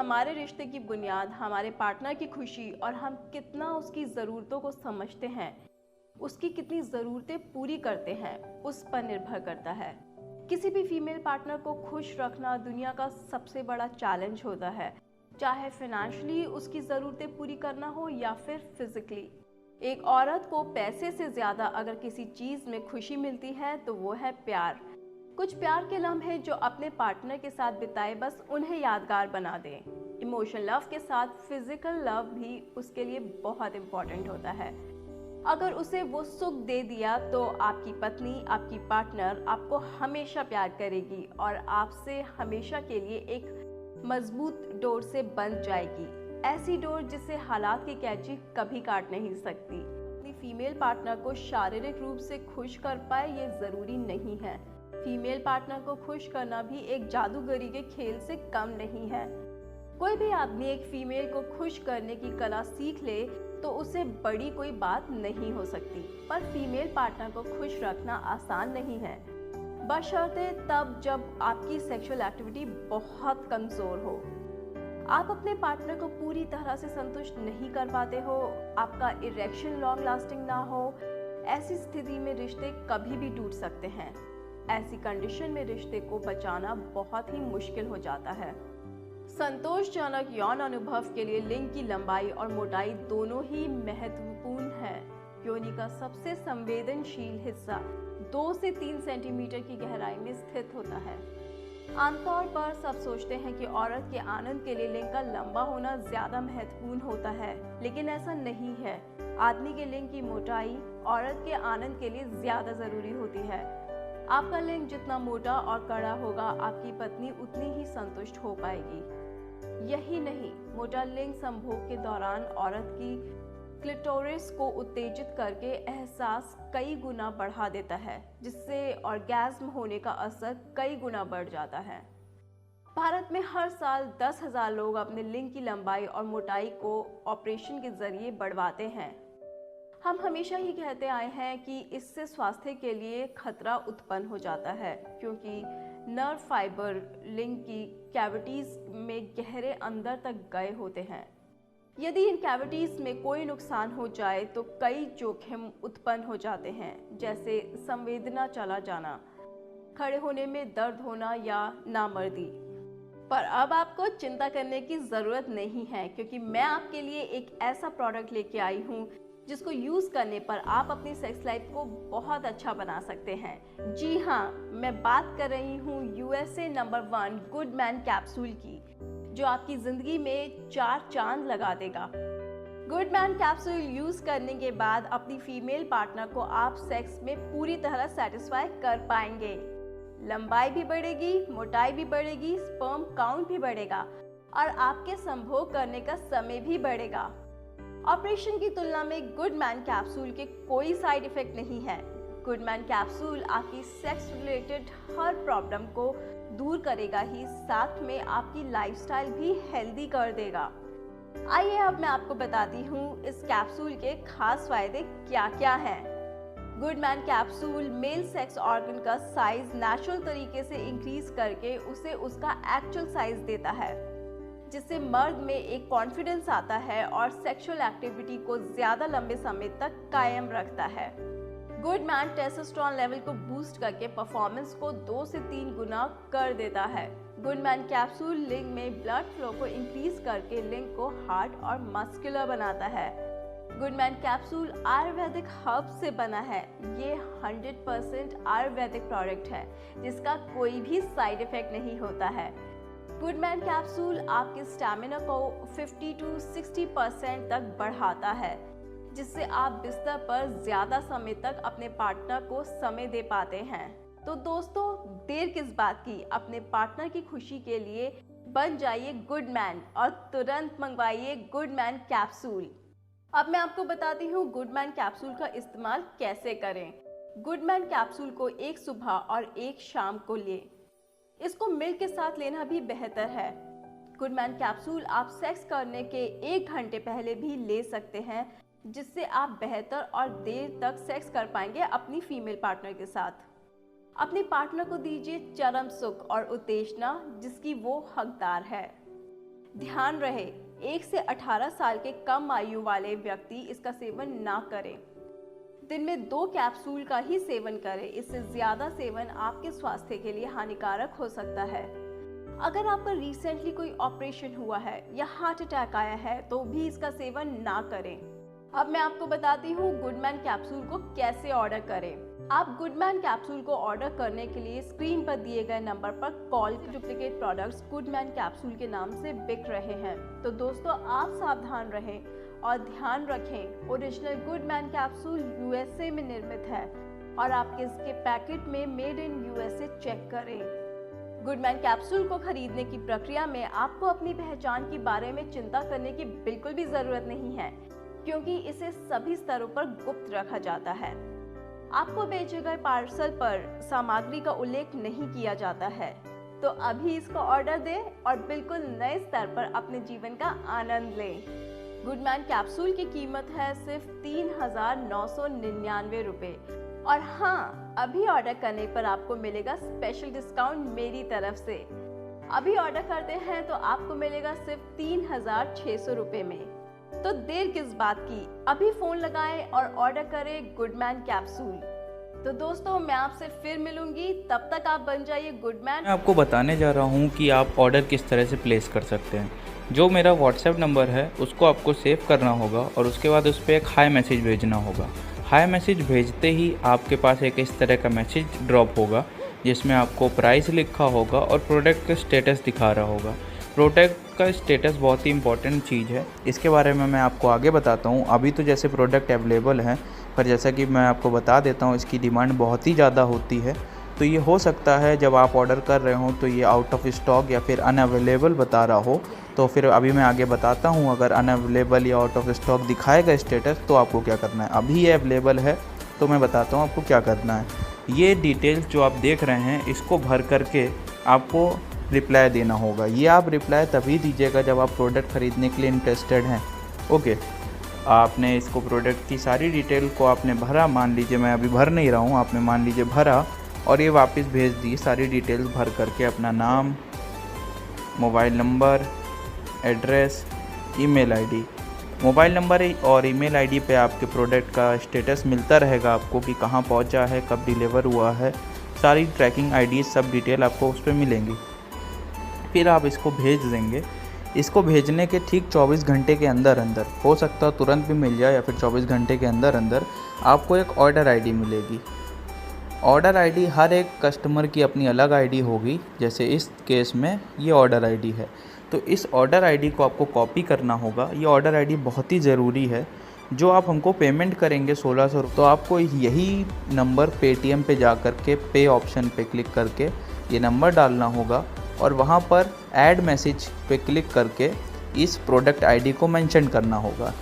हमारे रिश्ते की बुनियाद हमारे पार्टनर की खुशी और हम कितना उसकी ज़रूरतों को समझते हैं, उसकी कितनी ज़रूरतें पूरी करते हैं, उस पर निर्भर करता है। किसी भी फीमेल पार्टनर को खुश रखना दुनिया का सबसे बड़ा चैलेंज होता है, चाहे फाइनेंशियली उसकी ज़रूरतें पूरी करना हो या फिर फिजिकली। एक औरत को पैसे से ज़्यादा अगर किसी चीज़ में खुशी मिलती है तो वो है प्यार। कुछ प्यार के लम्हे जो अपने पार्टनर के साथ बिताए बस उन्हें यादगार बना दें। इमोशनल लव के साथ फिजिकल लव भी उसके लिए बहुत इम्पोर्टेंट होता है। अगर उसे वो सुख दे दिया तो आपकी पत्नी, आपकी पार्टनर आपको हमेशा प्यार करेगी और आपसे हमेशा के लिए एक मजबूत डोर से बंध जाएगी। ऐसी डोर जिसे हालात की कैंची कभी काट नहीं सकती। अपनी फीमेल पार्टनर को शारीरिक रूप से खुश कर पाए ये ज़रूरी नहीं है। फीमेल पार्टनर को खुश करना भी एक जादूगरी के खेल से कम नहीं है। कोई भी आदमी एक फीमेल को खुश करने की कला सीख ले तो उसे बड़ी कोई बात नहीं हो सकती, पर फीमेल पार्टनर को खुश रखना आसान नहीं है, बशर्ते तब जब आपकी सेक्सुअल एक्टिविटी बहुत कमज़ोर हो, आप अपने पार्टनर को पूरी तरह से संतुष्ट नहीं कर पाते हो, आपका इरेक्शन लॉन्ग लास्टिंग ना हो। ऐसी स्थिति में रिश्ते कभी भी टूट सकते हैं। ऐसी कंडीशन में रिश्ते को बचाना बहुत ही मुश्किल हो जाता है। संतोषजनक यौन अनुभव के लिए लिंग की लंबाई और मोटाई दोनों ही महत्वपूर्ण है। योनि का सबसे संवेदनशील हिस्सा 2 से 3 सेंटीमीटर की गहराई में स्थित होता है। आमतौर पर सब सोचते हैं कि औरत के आनंद के लिए लिंग का लंबा होना ज्यादा महत्वपूर्ण होता है, लेकिन ऐसा नहीं है। आदमी के लिंग की मोटाई औरत के आनंद के लिए ज्यादा जरूरी होती है। आपका लिंग जितना मोटा और कड़ा होगा, आपकी पत्नी उतनी ही संतुष्ट हो पाएगी। यही नहीं, मोटा लिंग संभोग के दौरान औरत की क्लिटोरिस को उत्तेजित करके एहसास कई गुना बढ़ा देता है, जिससे ऑर्गेज्म होने का असर कई गुना बढ़ जाता है। भारत में हर साल 10,000 लोग अपने लिंग की लंबाई और मोटाई को ऑपरेशन के जरिए बढ़वाते हैं। हम हमेशा ही कहते आए हैं कि इससे स्वास्थ्य के लिए खतरा उत्पन्न हो जाता है, क्योंकि नर्व फाइबर लिंग की कैविटीज में गहरे अंदर तक गए होते हैं। यदि इन कैविटीज में कोई नुकसान हो जाए तो कई जोखिम उत्पन्न हो जाते हैं, जैसे संवेदना चला जाना, खड़े होने में दर्द होना या नामर्दी। पर अब आपको चिंता करने की ज़रूरत नहीं है, क्योंकि मैं आपके लिए एक ऐसा प्रोडक्ट लेके आई हूँ जिसको यूज़ करने पर आप अपनी सेक्स लाइफ को बहुत अच्छा बना सकते हैं। जी हाँ, मैं बात कर रही हूँ USA number 1 good man capsule की, जो आपकी ज़िंदगी में 4 चांद लगा देगा। गुड मैन कैप्सूल यूज़ करने के बाद अपनी फीमेल पार्टनर को आप सेक्स में पूरी तरह सेटिस्फाई कर पाएंगे। लंबाई भी बढ़ेगी, मोटाई भी बढ़ेगी, स्पर्म काउंट भी बढ़ेगा और आपके संभोग करने का समय भी बढ़ेगा। ऑपरेशन की तुलना में गुड मैन कैप्सूल के कोई साइड इफेक्ट नहीं है। गुड मैन कैप्सूल आपकी सेक्स रिलेटेड हर प्रॉब्लम को दूर करेगा ही, साथ में आपकी लाइफस्टाइल भी हेल्दी कर देगा। आइए अब मैं आपको बताती हूँ इस कैप्सूल के खास फायदे क्या क्या हैं। Good man capsule male sex organ का साइज नेचुरल तरीके से इंक्रीज करके उसे उसका एक्चुअल साइज देता है, जिससे मर्द में एक कॉन्फिडेंस आता है और सेक्सुअल एक्टिविटी को ज्यादा लंबे समय तक कायम रखता है। गुड मैन टेस्टोस्टेरोन लेवल को बूस्ट करके परफॉर्मेंस को 2 से 3 गुना कर देता है। गुड मैन कैप्सूल लिंग में ब्लड फ्लो को इंक्रीज करके लिंग को हार्ड और मस्कुलर बनाता है। Good man capsule Ayurvedic herb से बना है। ये 100% आयुर्वेदिक प्रोडक्ट है, जिसका कोई भी साइड इफेक्ट नहीं होता है। गुड मैन कैप्सूल आपके स्टैमिना को 50 to 60% तक बढ़ाता है, जिससे आप बिस्तर पर ज्यादा समय तक अपने पार्टनर को समय दे पाते हैं। तो दोस्तों, देर किस बात की, अपने पार्टनर की खुशी के लिए बन जाइए गुड मैन और तुरंत मंगवाइए गुड मैन कैप्सूल। अब मैं आपको बताती हूँ गुड मैन कैप्सूल का इस्तेमाल कैसे करें। गुड मैन कैप्सूल को एक सुबह और एक शाम को लें। इसको मिल्क के साथ लेना भी बेहतर है। गुड मैन कैप्सूल आप सेक्स करने के 1 घंटे पहले भी ले सकते हैं, जिससे आप बेहतर और देर तक सेक्स कर पाएंगे अपनी फीमेल पार्टनर के साथ। अपने पार्टनर को दीजिए चरम सुख और उत्तेजना जिसकी वो हकदार है। ध्यान रहे, 1 से 18 साल के कम आयु वाले व्यक्ति इसका सेवन ना करें। दिन में 2 कैप्सूल का ही सेवन करें, इससे ज्यादा सेवन आपके स्वास्थ्य के लिए हानिकारक हो सकता है। अगर आपका रिसेंटली कोई ऑपरेशन हुआ है या हार्ट अटैक आया है तो भी इसका सेवन ना करें। अब मैं आपको बताती हूँ गुडमैन कैप्सूल को कैसे ऑर्डर करें। आप गुडमैन कैप्सूल को ऑर्डर करने के लिए स्क्रीन पर दिए गए नंबर पर call. Duplicate products Goodman capsule के नाम से बिक रहे हैं, तो दोस्तों आप सावधान रहें और ध्यान रखें, ओरिजिनल गुडमैन कैप्सूल यूएसए में निर्मित है और आपके इसके पैकेट में मेड इन यूएसए चेक करें। गुडमैन कैप्सूल को खरीदने की प्रक्रिया में आपको अपनी पहचान के बारे में चिंता करने की बिल्कुल भी जरूरत नहीं है, क्योंकि इसे सभी स्तरों पर गुप्त रखा जाता है। आपको भेजे गए पार्सल पर सामग्री का उल्लेख नहीं किया जाता है, तो अभी इसको ऑर्डर दें और बिल्कुल नए स्तर पर अपने जीवन का आनंद लें। गुडमैन कैप्सूल की कीमत है सिर्फ 3,999 रुपये और हाँ, अभी ऑर्डर करने पर आपको मिलेगा स्पेशल डिस्काउंट मेरी तरफ से। अभी ऑर्डर करते हैं तो आपको मिलेगा सिर्फ 3,600 रुपये में। तो देर किस बात की, अभी फोन लगाएं और ऑर्डर करें गुडमैन कैप्सूल। तो दोस्तों मैं आपसे फिर मिलूंगी, तब तक आप बन जाइए गुडमैन। मैं आपको बताने जा रहा हूँ कि आप ऑर्डर किस तरह से प्लेस कर सकते हैं। जो मेरा व्हाट्सएप नंबर है उसको आपको सेव करना होगा और उसके बाद उस पर एक हाई मैसेज भेजना होगा। हाई मैसेज भेजते ही आपके पास एक इस तरह का मैसेज ड्रॉप होगा जिसमें आपको प्राइस लिखा होगा और प्रोडक्ट का स्टेटस दिखा रहा होगा। प्रोडक्ट का स्टेटस बहुत ही इंपॉर्टेंट चीज़ है, इसके बारे में मैं आपको आगे बताता हूँ। अभी तो जैसे प्रोडक्ट अवेलेबल है, पर जैसा कि मैं आपको बता देता हूँ इसकी डिमांड बहुत ही ज़्यादा होती है। तो ये हो सकता है जब आप ऑर्डर कर रहे हो तो ये आउट ऑफ स्टॉक या फिर अनअवेलेबल बता रहा हो। तो फिर अभी मैं आगे बताता हूँ, अगर अनअवेलेबल या आउट ऑफ स्टॉक दिखाएगा स्टेटस तो आपको क्या करना है। अभी ये अवेलेबल है तो मैं बताता हूँ आपको क्या करना है। ये डिटेल्स जो आप देख रहे हैं इसको भर करके आपको रिप्लाई देना होगा। ये आप रिप्लाई तभी दीजिएगा जब आप प्रोडक्ट ख़रीदने के लिए इंटरेस्टेड हैं। ओके, आपने इसको प्रोडक्ट की सारी डिटेल को आपने भरा, मान लीजिए मैं अभी भर नहीं रहा हूँ, आपने मान लीजिए भरा और ये वापस भेज दी सारी डिटेल्स भर करके। अपना नाम, mobile number, address, email ID. Mobile number और ईमेल आईडी पे आपके प्रोडक्ट का स्टेटस मिलता रहेगा आपको कि कहाँ पहुँचा है, कब डिलीवर हुआ है, सारी ट्रैकिंग आईडी सब डिटेल आपको उस पर मिलेंगी। फिर आप इसको भेज देंगे। इसको भेजने के ठीक 24 घंटे के अंदर अंदर, हो सकता है तुरंत भी मिल जाए या फिर 24 घंटे के अंदर अंदर आपको एक ऑर्डर आईडी मिलेगी। ऑर्डर आईडी हर एक कस्टमर की अपनी अलग आईडी होगी। जैसे इस केस में ये ऑर्डर आईडी है, तो इस ऑर्डर आईडी को आपको कॉपी करना होगा। ये ऑर्डर आईडी बहुत ही ज़रूरी है। जो आप हमको पेमेंट करेंगे 1600, तो आपको यही नंबर पेटीएम पे जा कर के पे ऑप्शन पे क्लिक करके ये नंबर डालना होगा और वहाँ पर ऐड मैसेज पे क्लिक करके इस प्रोडक्ट आईडी को मेंशन करना होगा।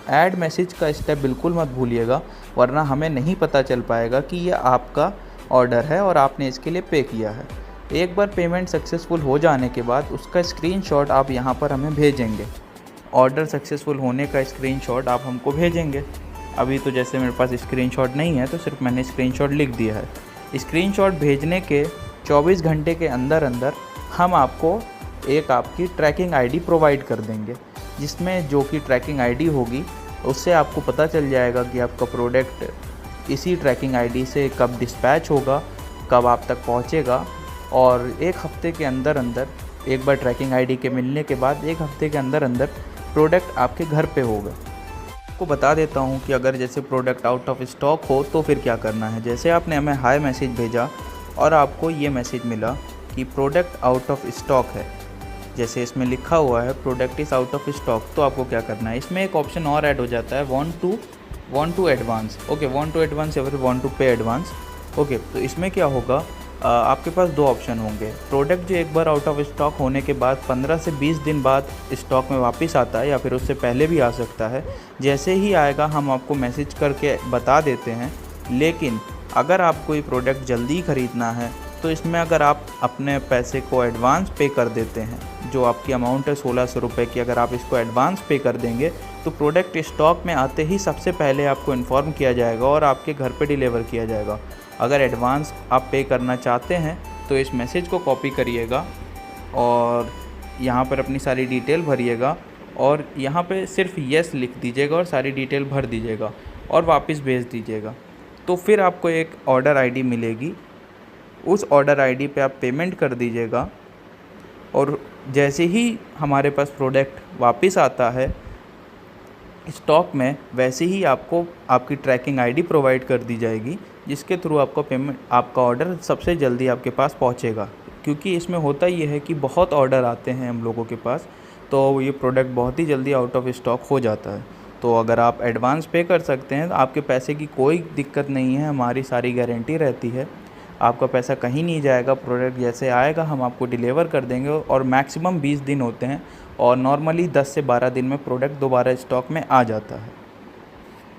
ऐड मैसेज का स्टेप बिल्कुल मत भूलिएगा, वरना हमें नहीं पता चल पाएगा कि ये आपका ऑर्डर है और आपने इसके लिए पे किया है। एक बार पेमेंट सक्सेसफुल हो जाने के बाद उसका स्क्रीनशॉट आप यहाँ पर हमें भेजेंगे। ऑर्डर सक्सेसफुल होने का स्क्रीनशॉट आप हमको भेजेंगे। अभी तो जैसे मेरे पास स्क्रीनशॉट नहीं है तो सिर्फ मैंने स्क्रीनशॉट लिख दिया है। स्क्रीनशॉट भेजने के 24 घंटे के अंदर अंदर हम आपको एक आपकी ट्रैकिंग आईडी प्रोवाइड कर देंगे, जिसमें जो कि ट्रैकिंग आईडी होगी उससे आपको पता चल जाएगा कि आपका प्रोडक्ट इसी ट्रैकिंग आईडी से कब डिस्पैच होगा, कब आप तक पहुंचेगा। और एक हफ्ते के अंदर अंदर, एक बार ट्रैकिंग आईडी के मिलने के बाद एक हफ्ते के अंदर अंदर प्रोडक्ट आपके घर पे होगा। आपको बता देता हूँ कि अगर जैसे प्रोडक्ट आउट ऑफ स्टॉक हो तो फिर क्या करना है। जैसे आपने हमें हाई मैसेज भेजा और आपको ये मैसेज मिला कि प्रोडक्ट आउट ऑफ स्टॉक है, जैसे इसमें लिखा हुआ है product is out of stock, तो आपको क्या करना है, इसमें एक ऑप्शन और ऐड हो जाता है want to advance. Okay, want to advance या फिर want to pay advance. Okay, तो इसमें क्या होगा, आपके पास 2 ऑप्शन होंगे। प्रोडक्ट जो एक बार आउट ऑफ स्टॉक होने के बाद 15 से 20 दिन बाद स्टॉक में वापस आता है या फिर उससे पहले भी आ सकता है। जैसे ही आएगा हम आपको मैसेज करके बता देते हैं। लेकिन अगर आप कोई प्रोडक्ट जल्दी ख़रीदना है तो इसमें अगर आप अपने पैसे को एडवांस पे कर देते हैं, जो आपकी अमाउंट है 1600 रुपये की, अगर आप इसको एडवांस पे कर देंगे तो प्रोडक्ट स्टॉक में आते ही सबसे पहले आपको इन्फॉर्म किया जाएगा और आपके घर पे डिलीवर किया जाएगा। अगर एडवांस आप पे करना चाहते हैं तो इस मैसेज को कॉपी करिएगा और यहाँ पर अपनी सारी डिटेल भरिएगा और यहाँ पे सिर्फ येस लिख दीजिएगा और सारी डिटेल भर दीजिएगा और वापस भेज दीजिएगा। तो फिर आपको एक ऑर्डर आईडी मिलेगी, उस ऑर्डर आईडी पे आप पेमेंट कर दीजिएगा और जैसे ही हमारे पास प्रोडक्ट वापस आता है स्टॉक में, वैसे ही आपको आपकी ट्रैकिंग आईडी प्रोवाइड कर दी जाएगी, जिसके थ्रू आपका ऑर्डर सबसे जल्दी आपके पास पहुंचेगा। क्योंकि इसमें होता ये है कि बहुत ऑर्डर आते हैं हम लोगों के पास, तो ये प्रोडक्ट बहुत ही जल्दी आउट ऑफ स्टॉक हो जाता है। तो अगर आप एडवांस पे कर सकते हैं तो आपके पैसे की कोई दिक्कत नहीं है, हमारी सारी गारंटी रहती है, आपका पैसा कहीं नहीं जाएगा। प्रोडक्ट जैसे आएगा हम आपको डिलीवर कर देंगे और मैक्सिमम 20 दिन होते हैं और नॉर्मली 10 से 12 दिन में प्रोडक्ट दोबारा स्टॉक में आ जाता है।